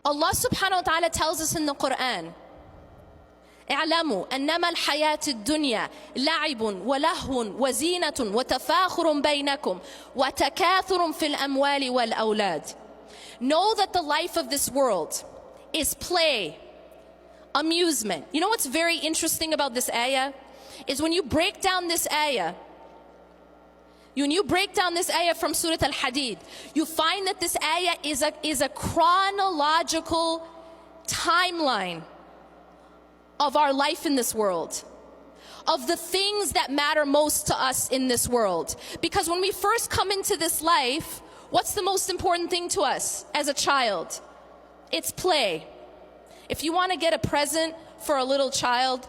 Allah subhanahu wa ta'ala tells us in the Quran, اعلموا أنما الحياة الدنيا لعب ولهو وزينة وتفاخر بينكم وتكاثر في الأموال والأولاد. Know that the life of this world is play, amusement. You know what's very interesting about this ayah? Is when you break down this ayah, from Surah Al-Hadid, you find that this ayah is a chronological timeline of our life in this world, of the things that matter most to us in this world. Because when we first come into this life, what's the most important thing to us as a child? It's play. If you want to get a present for a little child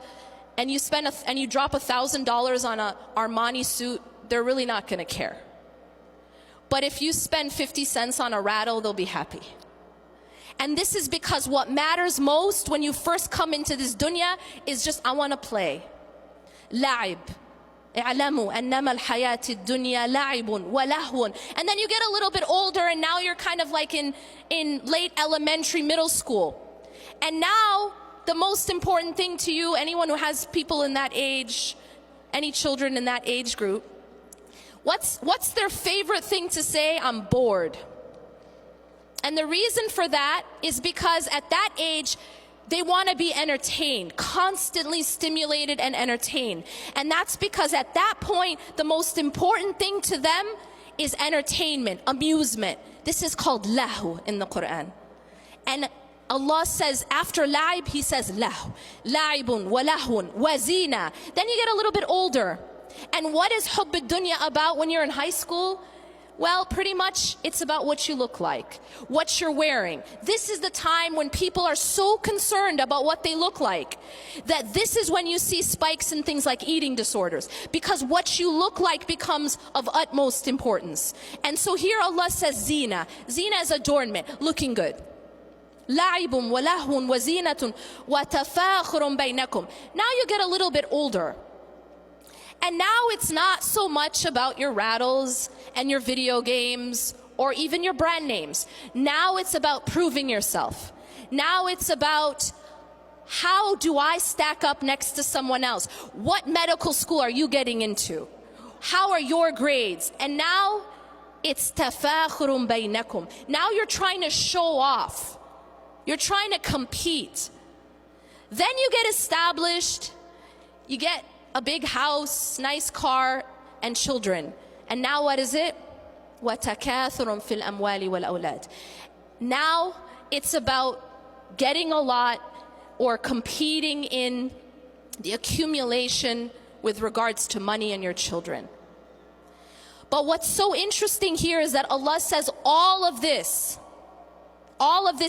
and you drop $1,000 on a Armani suit, they're really not going to care. But if you spend 50 cents on a rattle, they'll be happy. And this is because what matters most when you first come into this dunya is just, I want to play. لعب. اعلموا أنما الحياة الدنيا لعب ولهو. And then you get a little bit older and now you're kind of like in late elementary, middle school. And now the most important thing to you, anyone who has people in that age, any children in that age group, what's their favorite thing to say? I'm bored. And the reason for that is because at that age, they want to be entertained, constantly stimulated and entertained. And that's because at that point, the most important thing to them is entertainment, amusement. This is called lahu in the Quran. And Allah says, after la'ib, He says lahu. La'ibun wa lahun wa zina. Then you get a little bit older. And what is hubb ad-dunya about when you're in high school? Well, pretty much it's about what you look like, what you're wearing. This is the time when people are so concerned about what they look like that this is when you see spikes in things like eating disorders, because what you look like becomes of utmost importance. And so here Allah says zina. Zina is adornment, looking good. لَعِبٌ وَلَهْوٌ وَزِينَةٌ وَتَفَاخُرٌ بَيْنَكُمْ. Now you get a little bit older. And now it's not so much about your rattles and your video games or even your brand names. Now it's about proving yourself. Now it's about, how do I stack up next to someone else? What medical school are you getting into? How are your grades? And now it's tafakhurun baynakum. Now you're trying to show off. You're trying to compete. Then you get established. You get a big house, nice car, and children. And now what is it? وَتَكَاثُرٌ فِي الْأَمْوَالِ وَالْأَوْلَادِ. Now it's about getting a lot or competing in the accumulation with regards to money and your children. But what's so interesting here is that Allah says all of this,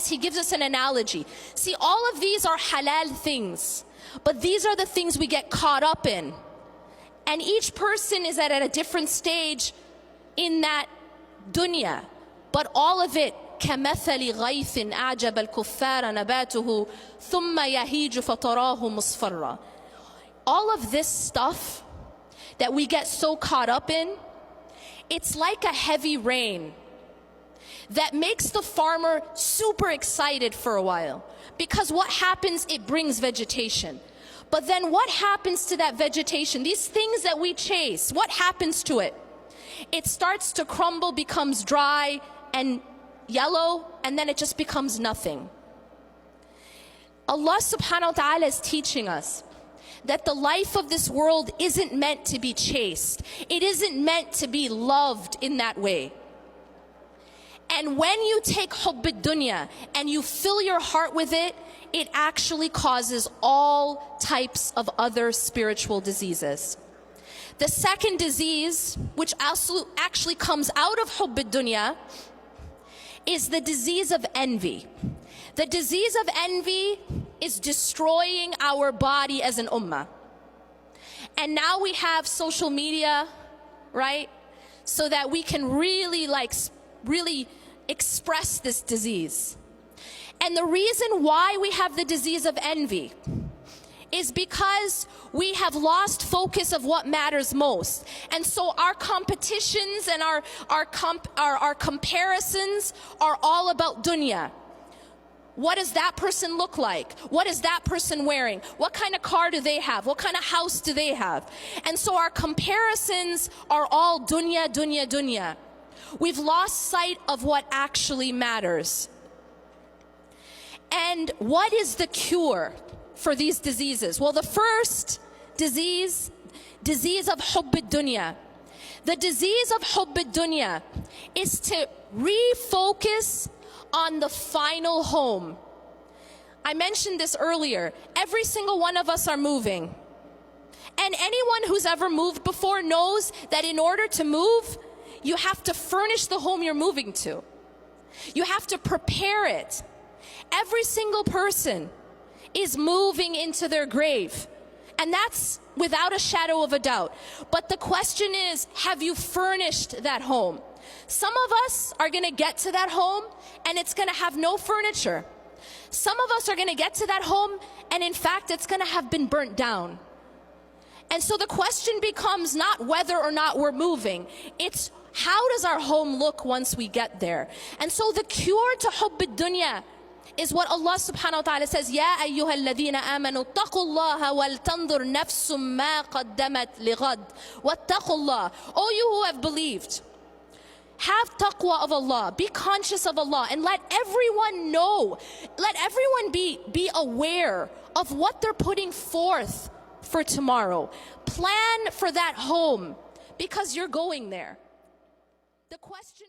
He gives us an analogy. See, all of these are halal things. But these are the things we get caught up in. And each person is at a different stage in that dunya. But all of it, كَمَثَلِ غَيْثٍ أَعْجَبَ الْكُفَّارَ نَبَاتُهُ ثُمَّ يَهِيجُ فَتَرَاهُ مُصْفَرًّا. All of this stuff that we get so caught up in, it's like a heavy rain that makes the farmer super excited for a while. Because what happens, it brings vegetation. But then what happens to that vegetation? These things that we chase, what happens to it? It starts to crumble, becomes dry and yellow, and then it just becomes nothing. Allah subhanahu wa ta'ala is teaching us that the life of this world isn't meant to be chased. It isn't meant to be loved in that way. And when you take hubb ad-dunya and you fill your heart with it, it actually causes all types of other spiritual diseases. The second disease, which also actually comes out of hubb ad-dunya, is the disease of envy. The disease of envy is destroying our body as an ummah. And now we have social media, right? So that we can really express this disease. And the reason why we have the disease of envy is because we have lost focus of what matters most. And so our competitions and our comparisons are all about dunya. What does that person look like? What is that person wearing? What kind of car do they have? What kind of house do they have? And so our comparisons are all dunya, dunya, dunya. We've lost sight of what actually matters. And what is the cure for these diseases? Well, the first disease of hubb ad-dunya. The disease of hubb ad-dunya is to refocus on the final home. I mentioned this earlier. Every single one of us are moving. And anyone who's ever moved before knows that in order to move, you have to furnish the home you're moving to. You have to prepare it. Every single person is moving into their grave. And that's without a shadow of a doubt. But the question is, have you furnished that home? Some of us are going to get to that home and it's going to have no furniture. Some of us are going to get to that home and in fact it's going to have been burnt down. And so the question becomes not whether or not we're moving, it's how does our home look once we get there? And so the cure to hubb ad-dunya is what Allah subhanahu wa ta'ala says, Ya ayyuha alladhina amanu taqullaha wal tandur nafsum ma qaddamat lighad wattaqullah. O you who have believed, have taqwa of Allah, be conscious of Allah, and let everyone know, let everyone be aware of what they're putting forth for tomorrow. Plan for that home because you're going there. The question